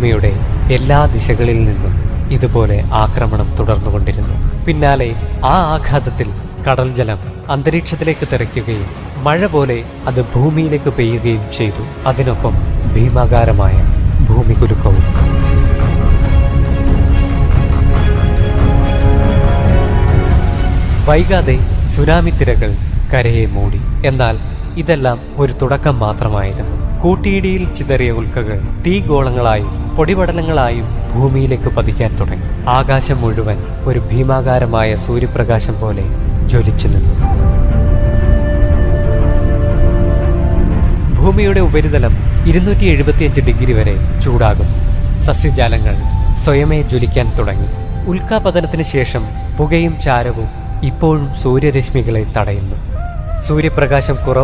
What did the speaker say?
ഭൂമിയുടെ എല്ലാ ദിശകളിൽ നിന്നും ഇതുപോലെ ആക്രമണം തുടർന്നുകൊണ്ടിരുന്നു. പിന്നാലെ ആ ആഘാതത്തിൽ കടൽ ജലം അന്തരീക്ഷത്തിലേക്ക് തെറിക്കുകയും മഴ പോലെ അത് ഭൂമിയിലേക്ക് പെയ്യുകയും ചെയ്തു. അതിനൊപ്പം ഭീമാകാരമായ ഭൂമികുലുക്കവും. വൈകാതെ സുനാമി തിരകൾ കരയെ മൂടി. എന്നാൽ ഇതെല്ലാം ഒരു തുടക്കം മാത്രമായിരുന്നു. കൂട്ടിയിടിയിൽ ചിതറിയ ഉൽക്കകൾ തീഗോളങ്ങളായും പൊടിപടലങ്ങളായും ഭൂമിയിലേക്ക് പതിക്കാൻ തുടങ്ങി. ആകാശം മുഴുവൻ ഒരു ഭീമാകാരമായ സൂര്യപ്രകാശം പോലെ ജ്വലിച്ചു നിന്നു. ഭൂമിയുടെ ഉപരിതലം 275 ഡിഗ്രി വരെ ചൂടാകും. സസ്യജാലങ്ങൾ സ്വയമേ ജ്വലിക്കാൻ തുടങ്ങി. ഉൽക്കാപതനത്തിന് ശേഷം പുകയും ചാരവും ഇപ്പോഴും സൂര്യരശ്മികളെ തടയുന്നു. സൂര്യപ്രകാശം കുറവായി